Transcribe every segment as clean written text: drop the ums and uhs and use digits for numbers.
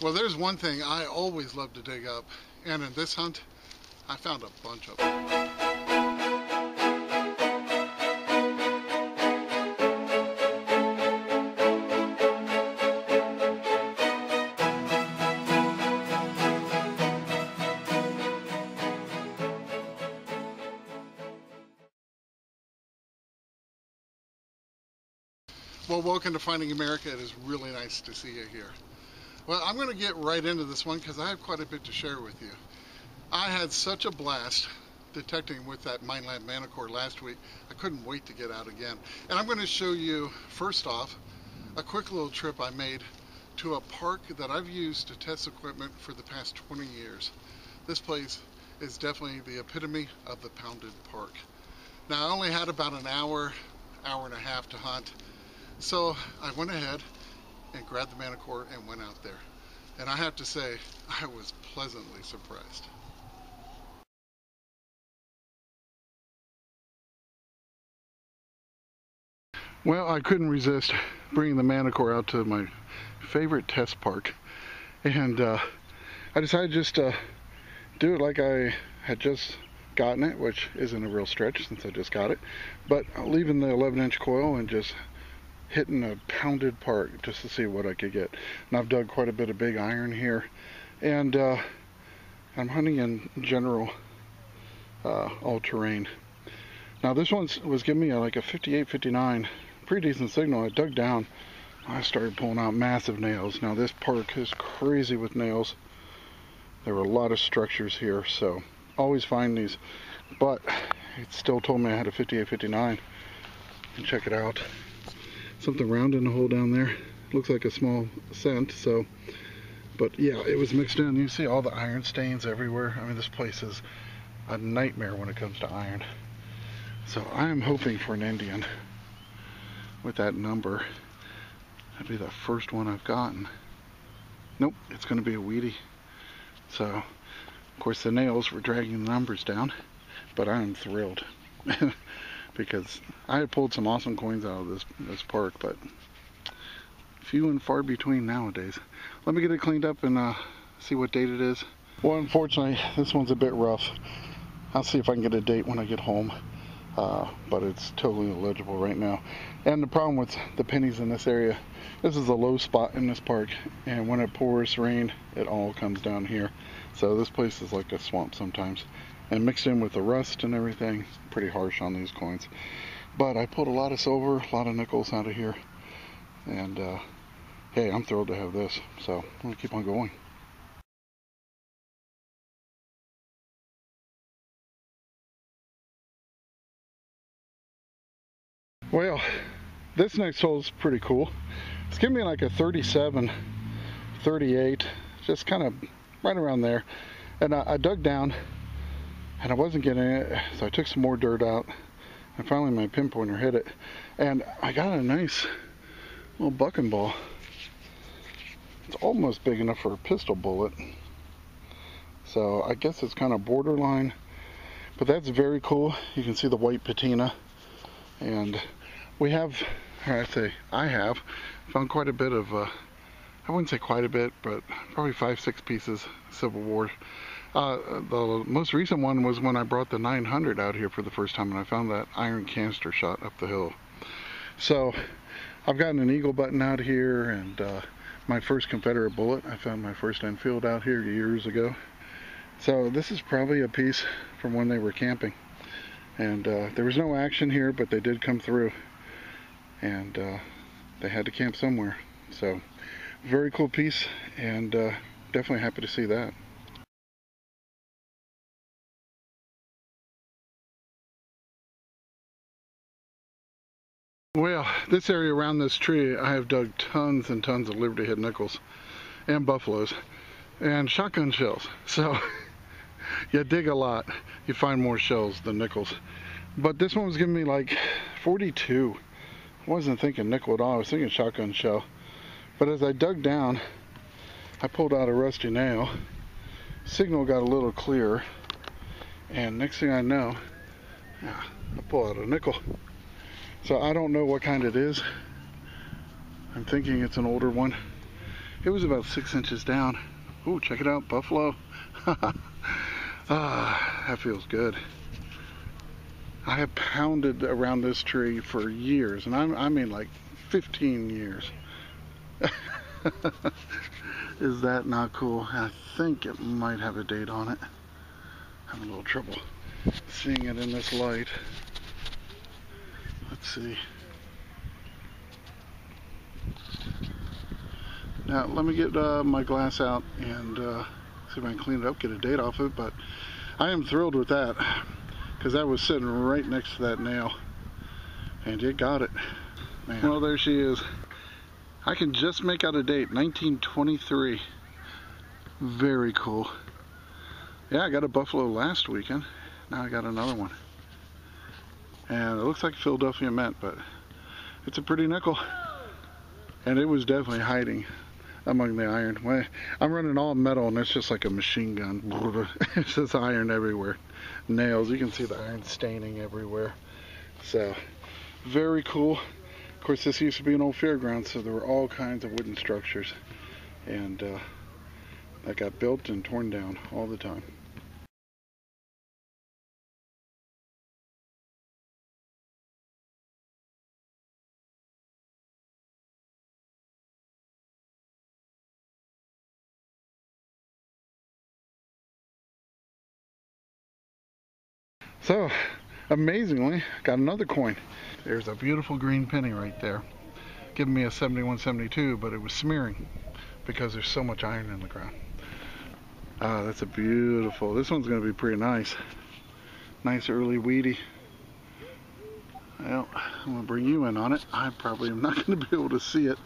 Well, there's one thing I always love to dig up, and in this hunt, I found a bunch of them. Well, welcome to Finding America. It is really nice to see you here. Well, I'm going to get right into this one because I have quite a bit to share with you. I had such a blast detecting with that Minelab Manticore last week. I couldn't wait to get out again. And I'm going to show you, first off, a quick little trip I made to a park that I've used to test equipment for the past 20 years. This place is definitely the epitome of the pounded park. Now, I only had about an hour and a half to hunt. So I went ahead and grabbed the Manticore and went out there. And I have to say, I was pleasantly surprised. Well, I couldn't resist bringing the Manticore out to my favorite test park. And I decided just to do it like I had just gotten it, which isn't a real stretch since I just got it. But leaving the 11-inch coil and just hitting a pounded park just to see what I could get. And I've dug quite a bit of big iron here, and I'm hunting in general all-terrain. Now this one was giving me like a 58, 59, pretty decent signal. I dug down, I started pulling out massive nails. Now this park is crazy with nails. There were a lot of structures here, so always find these, but it still told me I had a 58, 59. And check it out. Something round in the hole down there. Looks like a small cent, so, but yeah, it was mixed in. You see all the iron stains everywhere. I mean, this place is a nightmare when it comes to iron. So I am hoping for an Indian with that number. That'd be the first one I've gotten. Nope, it's going to be a weedy. So, of course, the nails were dragging the numbers down, but I am thrilled. Because I had pulled some awesome coins out of this park, but few and far between nowadays. Let me get it cleaned up and see what date it is. Well, unfortunately, this one's a bit rough. I'll see if I can get a date when I get home, but it's totally illegible right now. And the problem with the pennies in this area, this is a low spot in this park, and when it pours rain, it all comes down here. So this place is like a swamp sometimes. And mixed in with the rust and everything, pretty harsh on these coins. But I pulled a lot of silver, a lot of nickels out of here, and hey, I'm thrilled to have this, so I'm gonna keep on going. Well, this next hole is pretty cool. It's giving me like a 37, 38, just kind of right around there. And I dug down, and I wasn't getting it, so I took some more dirt out, and finally my pinpointer hit it, and I got a nice little bucking ball. It's almost big enough for a pistol bullet, so I guess it's kind of borderline, but that's very cool. You can see the white patina, and we have, or I have found quite a bit of, I wouldn't say quite a bit, but probably 5-6 pieces Civil War. The most recent one was when I brought the 900 out here for the first time, and I found that iron canister shot up the hill. So I've gotten an eagle button out here, and my first Confederate bullet. I found my first Enfield out here years ago. So this is probably a piece from when they were camping. And there was no action here, but they did come through, and they had to camp somewhere. So very cool piece, and definitely happy to see that. Well, this area around this tree, I have dug tons and tons of Liberty Head nickels and buffaloes and shotgun shells. So you dig a lot, you find more shells than nickels. But this one was giving me like 42. I wasn't thinking nickel at all, I was thinking shotgun shell. But as I dug down, I pulled out a rusty nail. Signal got a little clearer, and next thing I know, I pull out a nickel. So I don't know what kind it is. I'm thinking it's an older one. It was about 6 inches down. Ooh, check it out, buffalo. Ah, that feels good. I have pounded around this tree for years, and I mean like 15 years. Is that not cool? I think it might have a date on it. I'm having a little trouble seeing it in this light. Let's see. Now let me get my glass out and see if I can clean it up, get a date off it. But I am thrilled with that, because that was sitting right next to that nail, and it got it. Man. Well, there she is. I can just make out a date, 1923. Very cool. Yeah, I got a buffalo last weekend. Now I got another one. And it looks like Philadelphia mint, but it's a pretty nickel. And it was definitely hiding among the iron. Well, I'm running all metal, and it's just like a machine gun. It's just iron everywhere. Nails, you can see the iron staining everywhere. So, very cool. Of course, this used to be an old fairground, so there were all kinds of wooden structures. And that got built and torn down all the time. So, amazingly, got another coin. There's a beautiful green penny right there, giving me a 71.72, but it was smearing because there's so much iron in the ground. That's a beautiful. This one's going to be pretty nice. Nice early weedy. Well, I'm going to bring you in on it. I probably am not going to be able to see it.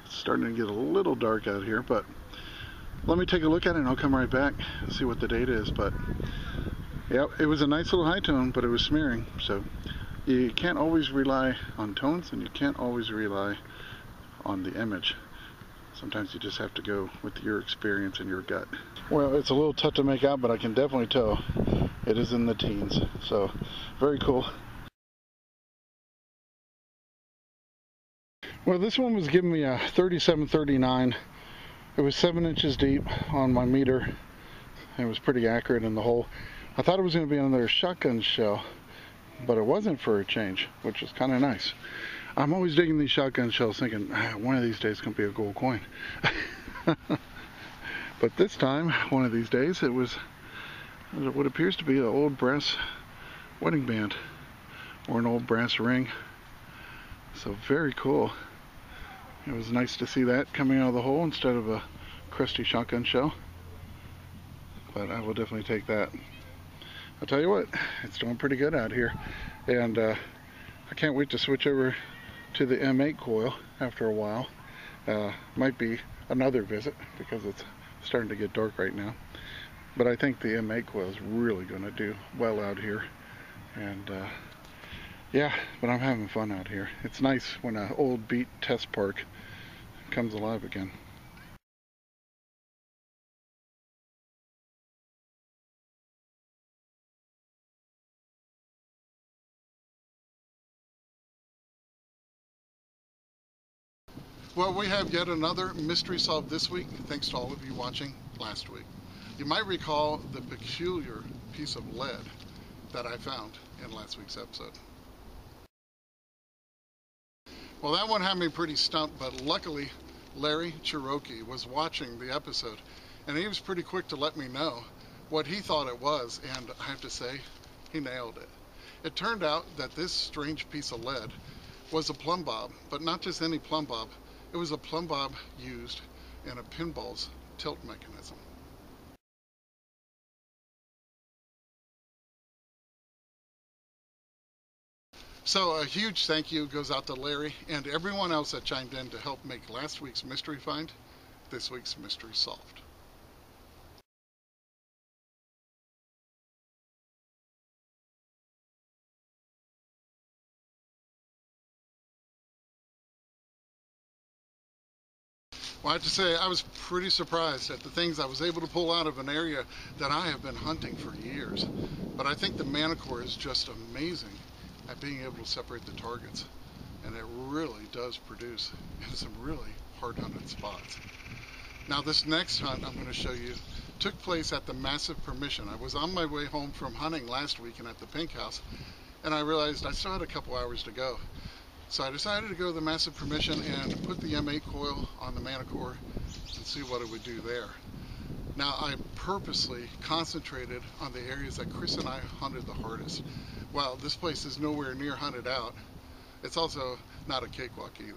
It's starting to get a little dark out here, but let me take a look at it and I'll come right back and see what the date is. But yeah, it was a nice little high tone, but it was smearing. So you can't always rely on tones, and you can't always rely on the image. Sometimes you just have to go with your experience and your gut. Well, it's a little tough to make out, but I can definitely tell it is in the teens. So very cool. Well, this one was giving me a 37.39. It was 7 inches deep on my meter. It was pretty accurate in the hole. I thought it was going to be another shotgun shell, but it wasn't, for a change, which is kind of nice. I'm always digging these shotgun shells, thinking one of these days it's going to be a gold coin. But this time, one of these days, it was what appears to be an old brass wedding band or an old brass ring. So very cool. It was nice to see that coming out of the hole instead of a crusty shotgun shell. But I will definitely take that. I'll tell you what, it's doing pretty good out here. And I can't wait to switch over to the M8 coil after a while. Might be another visit because it's starting to get dark right now. But I think the M8 coil is really going to do well out here. And yeah, but I'm having fun out here. It's nice when an old beat test park comes alive again. Well, we have yet another mystery solved this week, thanks to all of you watching last week. You might recall the peculiar piece of lead that I found in last week's episode. Well, that one had me pretty stumped, but luckily Larry Cherokee was watching the episode, and he was pretty quick to let me know what he thought it was, and I have to say, he nailed it. It turned out that this strange piece of lead was a plumb bob, but not just any plumb bob. It was a plumb bob used in a pinball's tilt mechanism. So a huge thank you goes out to Larry and everyone else that chimed in to help make last week's mystery find this week's mystery solved. Well, I have to say, I was pretty surprised at the things I was able to pull out of an area that I have been hunting for years. But I think the Manticore is just amazing at being able to separate the targets. And it really does produce some really hard hunted spots. Now this next hunt I'm going to show you took place at the Massive Permission. I was on my way home from hunting last weekend at the Pink House, and I realized I still had a couple hours to go. So I decided to go to the Massive Permission and put the M8 coil on the Manticore and see what it would do there. Now I purposely concentrated on the areas that Chris and I hunted the hardest. While this place is nowhere near hunted out, it's also not a cakewalk either.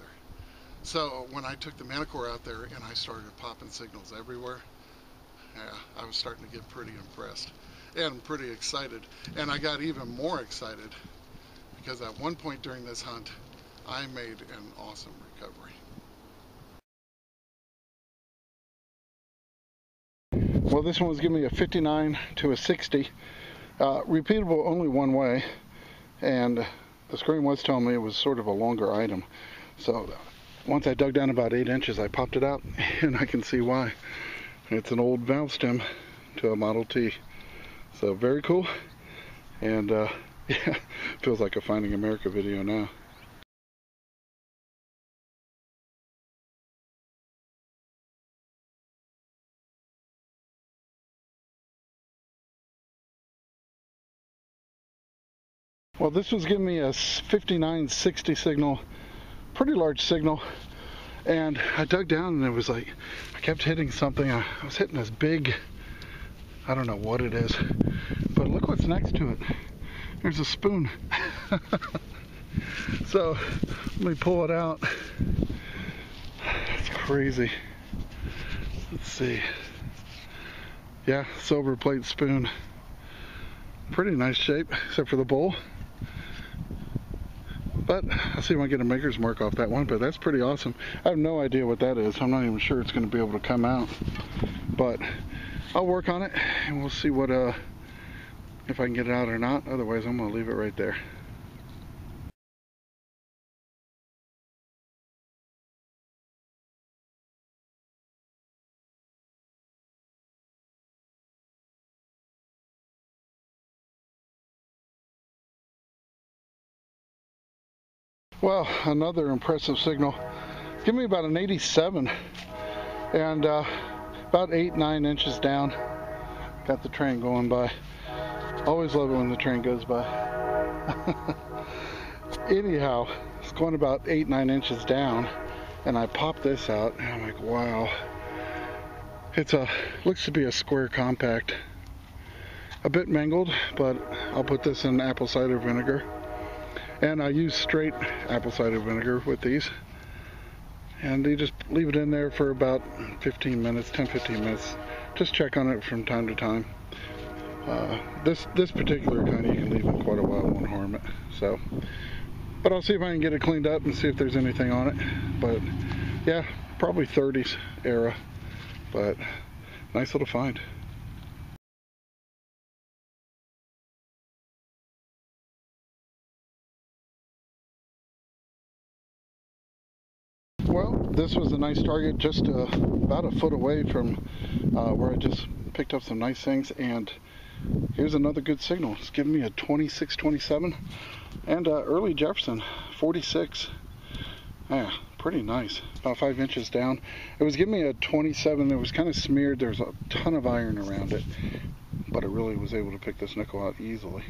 So when I took the Manticore out there and I started popping signals everywhere, yeah, I was starting to get pretty impressed and pretty excited. And I got even more excited because at one point during this hunt, I made an awesome recovery. Well, this one was giving me a 59 to a 60. Repeatable only one way, and the screen was telling me it was sort of a longer item. So once I dug down about 8 inches, I popped it out, and I can see why. It's an old valve stem to a Model T. So very cool, and yeah, feels like a Finding America video now. Well, this was giving me a 59-60 signal, pretty large signal, and I dug down and it was like, I kept hitting something. I was hitting this big, I don't know what it is, but look what's next to it. There's a spoon. So let me pull it out. It's crazy. Let's see. Yeah, silver plate spoon. Pretty nice shape, except for the bowl. But I'll see if I can get a maker's mark off that one, but that's pretty awesome. I have no idea what that is. I'm not even sure it's going to be able to come out. But I'll work on it, and we'll see what if I can get it out or not. Otherwise, I'm going to leave it right there. Well, another impressive signal. Give me about an 87 and about 8-9 inches down. Got the train going by. Always love it when the train goes by. Anyhow, it's going about 8-9 inches down, and I pop this out, and I'm like, wow. It's looks to be a square compact. A bit mangled, but I'll put this in apple cider vinegar. And I use straight apple cider vinegar with these. And you just leave it in there for about 15 minutes, 10-15 minutes. Just check on it from time to time. This particular kind you can leave in quite a while, it won't harm it. So, but I'll see if I can get it cleaned up and see if there's anything on it. But yeah, probably 30s era, but nice little find. Well, this was a nice target just about a foot away from where I just picked up some nice things, and here's another good signal. It's giving me a 26-27 and early Jefferson 46. Yeah, pretty nice. About 5 inches down. It was giving me a 27. It was kind of smeared. There's a ton of iron around it, but I really was able to pick this nickel out easily.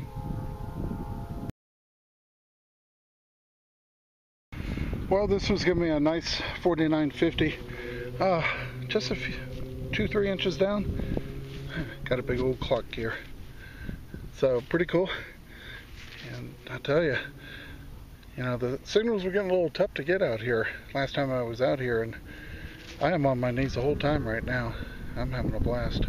Well, this was giving me a nice 49.50, just a few, 2-3 inches down. Got a big old clock gear, so pretty cool. And I tell you, the signals were getting a little tough to get out here last time I was out here, and I am on my knees the whole time right now. I'm having a blast.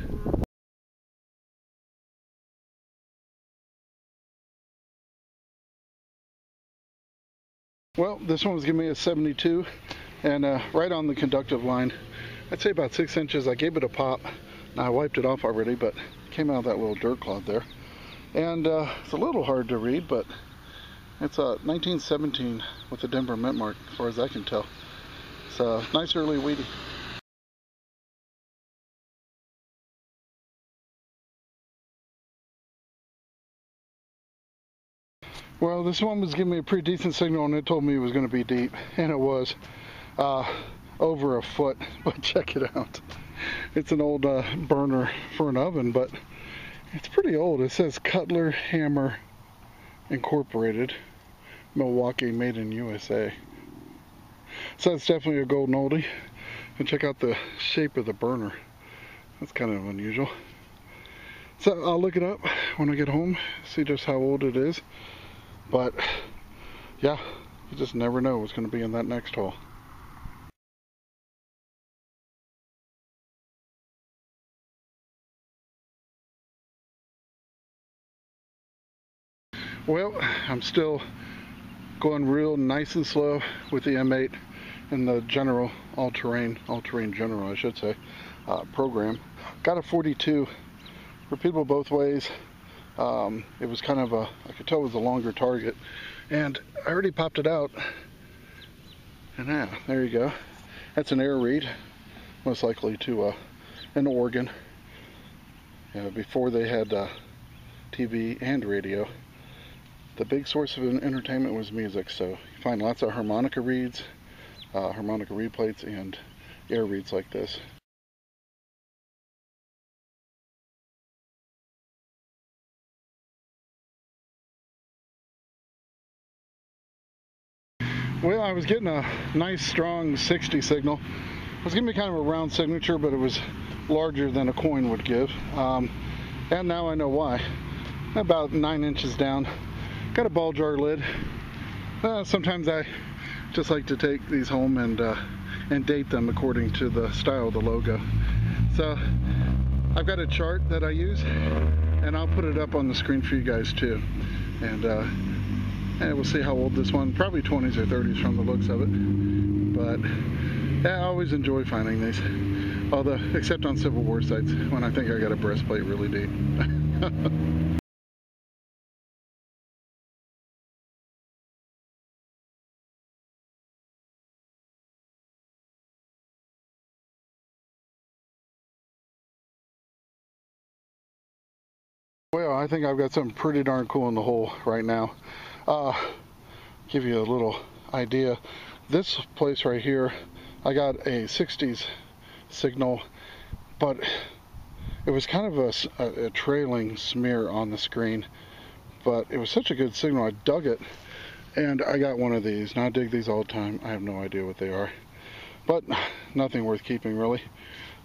Well, this one was giving me a 72, and right on the conductive line. I'd say about 6 inches. I gave it a pop. Now I wiped it off already, but it came out of that little dirt clod there. And it's a little hard to read, but it's a 1917 with a Denver mint mark, as far as I can tell. It's a nice early wheatie. Well, this one was giving me a pretty decent signal, and it told me it was going to be deep, and it was. over a foot, but check it out. It's an old burner for an oven, but it's pretty old. It says Cutler Hammer Incorporated, Milwaukee, made in USA. So it's definitely a golden oldie. And check out the shape of the burner. That's kind of unusual. So I'll look it up when I get home, see just how old it is. But yeah, you just never know what's going to be in that next haul. Well, I'm still going real nice and slow with the M8 and the general all-terrain general, I should say, program. Got a 42, repeatable both ways. It was kind of I could tell it was a longer target, and I already popped it out. And yeah, there you go. That's an air read, most likely to an organ. Before they had TV and radio. The big source of entertainment was music, so you find lots of harmonica reeds, harmonica reed plates, and air reeds like this. Well, I was getting a nice strong 60 signal. It was giving me kind of a round signature, but it was larger than a coin would give. And now I know why. About 9 inches down. Got a ball jar lid. Sometimes I just like to take these home and date them according to the style of the logo. So I've got a chart that I use, and I'll put it up on the screen for you guys too. And we'll see how old this one, probably 20s or 30s from the looks of it. But yeah, I always enjoy finding these. Although, except on Civil War sites, when I think I got a breastplate really deep. Well, I think I've got something pretty darn cool in the hole right now. Give you a little idea. This place right here, I got a 60s signal, but it was kind of a trailing smear on the screen, but it was such a good signal, I dug it, and I got one of these. Now I dig these all the time. I have no idea what they are, but nothing worth keeping really.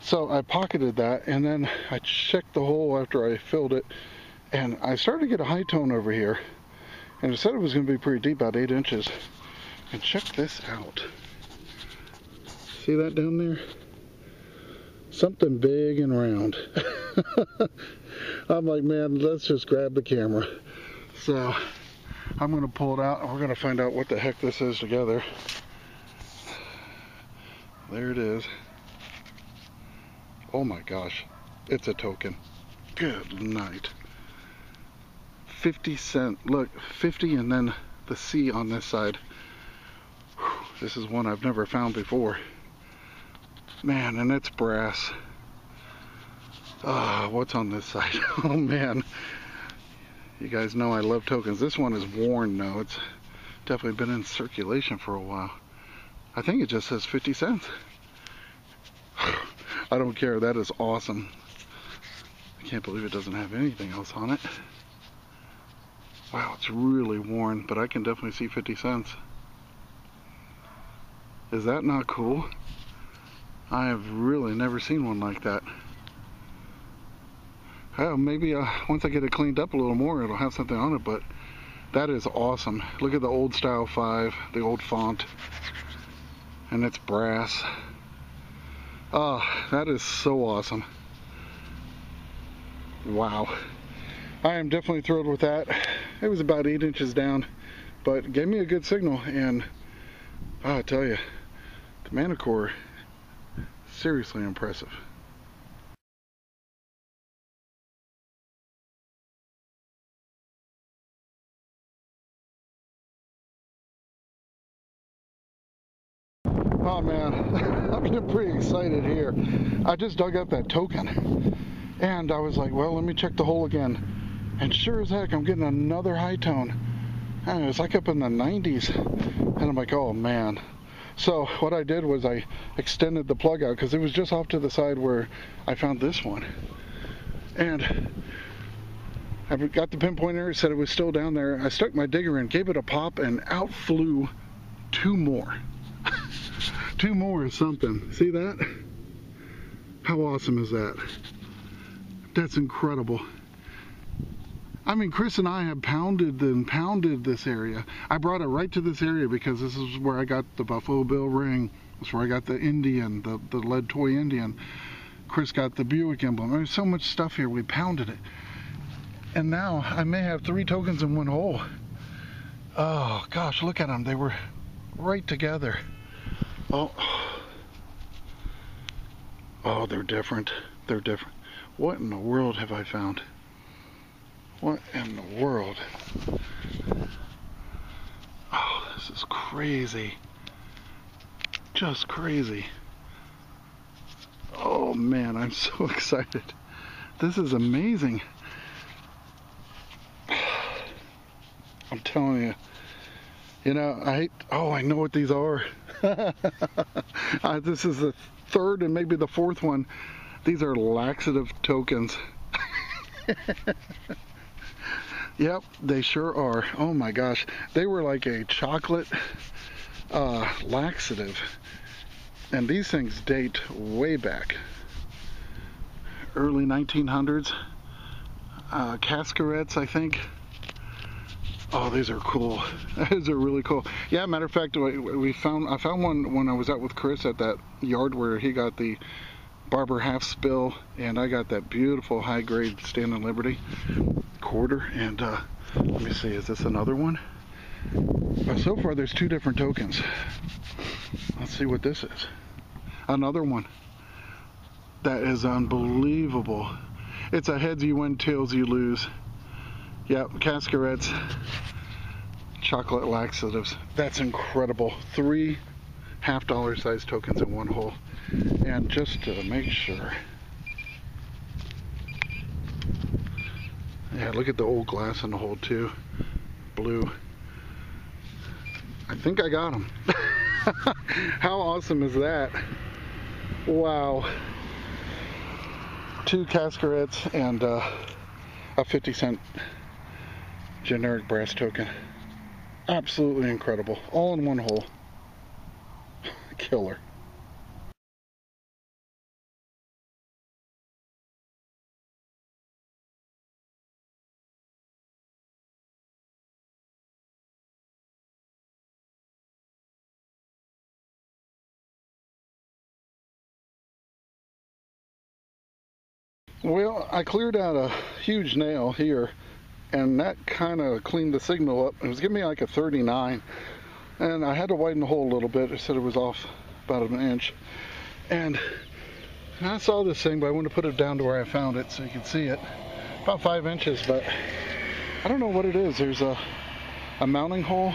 So I pocketed that, and then I checked the hole after I filled it, and I started to get a high tone over here, and it said it was going to be pretty deep, about 8 inches. And check this out. See that down there? Something big and round. I'm like, man, let's just grab the camera. So I'm going to pull it out, and we're going to find out what the heck this is together. There it is. Oh my gosh, it's a token. Good night. 50 cent, look, 50 and then the C on this side. Whew, this is one I've never found before. Man, and it's brass. What's on this side? Oh man. You guys know I love tokens. This one is worn though. It's definitely been in circulation for a while. I think it just says 50 cents. I don't care, that is awesome. I can't believe it doesn't have anything else on it. Wow, it's really worn, but I can definitely see 50 cents. Is that not cool? I have really never seen one like that. Maybe once I get it cleaned up a little more, it'll have something on it, but that is awesome. Look at the old style 5, the old font, and it's brass. That is so awesome. Wow. I am definitely thrilled with that. It was about 8 inches down, but gave me a good signal, and I tell you, the Manticore, seriously impressive. Oh man, I'm getting pretty excited here. I just dug up that token, and I was like, well, let me check the hole again. And sure as heck, I'm getting another high tone. And it's like up in the 90s. And I'm like, oh man, So what I did was I extended the plug out because it was just off to the side where I found this one. And I got the pinpoint area, said it was still down there. I stuck my digger in, gave it a pop, and out flew two more. Two more is something. See that? How awesome is that? That's incredible. I mean, Chris and I have pounded and pounded this area. I brought it right to this area because this is where I got the Buffalo Bill ring. That's where I got the Indian, the lead toy Indian. Chris got the Buick emblem. There's so much stuff here. We pounded it. And now I may have 3 tokens in one hole. Oh gosh, look at them. They were right together. Oh, they're different. They're different. What in the world have I found? What in the world? Oh, this is crazy. Just crazy. Oh man, I'm so excited. This is amazing. I'm telling you. You know, I know what these are. This is the 3rd and maybe the 4th one. These are laxative tokens. Yep, they sure are. Oh my gosh. They were like a chocolate laxative. And these things date way back. Early 1900s. Cascarets, I think. Oh, these are cool. These are really cool. Yeah, matter of fact, I found one when I was out with Chris at that yard where he got the Barber half spill, and I got that beautiful high grade Standing Liberty quarter. And let me see, is this another one? So far there's 2 different tokens. Let's see what this is. Another one. That is unbelievable. It's a heads you win, tails you lose. Yep, Cascarets, chocolate laxatives. That's incredible. 3 half-dollar size tokens in one hole. And just to make sure. Yeah, look at the old glass in the hole too. Blue. I think I got them. How awesome is that? Wow. 2 Cascarets and a 50-cent generic brass token. Absolutely incredible. All in one hole. Killer. Well, I cleared out a huge nail here, and that kind of cleaned the signal up. It was giving me like a 39, and I had to widen the hole a little bit. I said it was off about an inch, and I saw this thing, but I want to put it down to where I found it so you can see it. About 5 inches, but I don't know what it is. There's a mounting hole.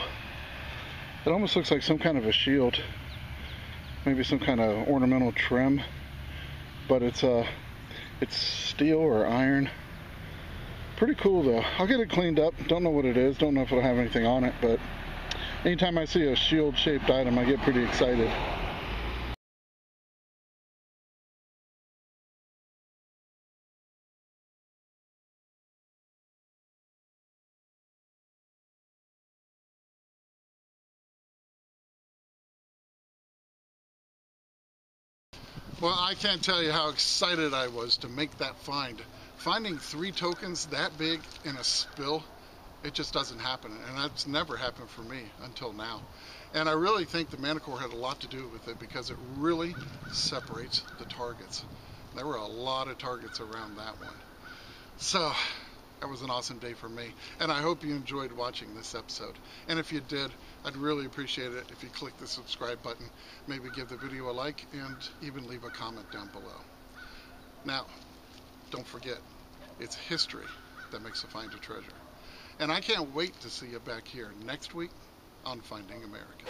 It almost looks like some kind of a shield, maybe some kind of ornamental trim, but it's steel or iron. Pretty cool though. I'll get it cleaned up. Don't know what it is. Don't know if it'll have anything on it, but anytime I see a shield shaped item, I get pretty excited. Well, I can't tell you how excited I was to make that find. Finding 3 tokens that big in a spill, it just doesn't happen. And that's never happened for me until now. And I really think the Manticore had a lot to do with it because it really separates the targets. There were a lot of targets around that one. So that was an awesome day for me, and I hope you enjoyed watching this episode. And if you did, I'd really appreciate it if you click the subscribe button, maybe give the video a like, and even leave a comment down below. Now, don't forget, it's history that makes a find a treasure. And I can't wait to see you back here next week on Finding America.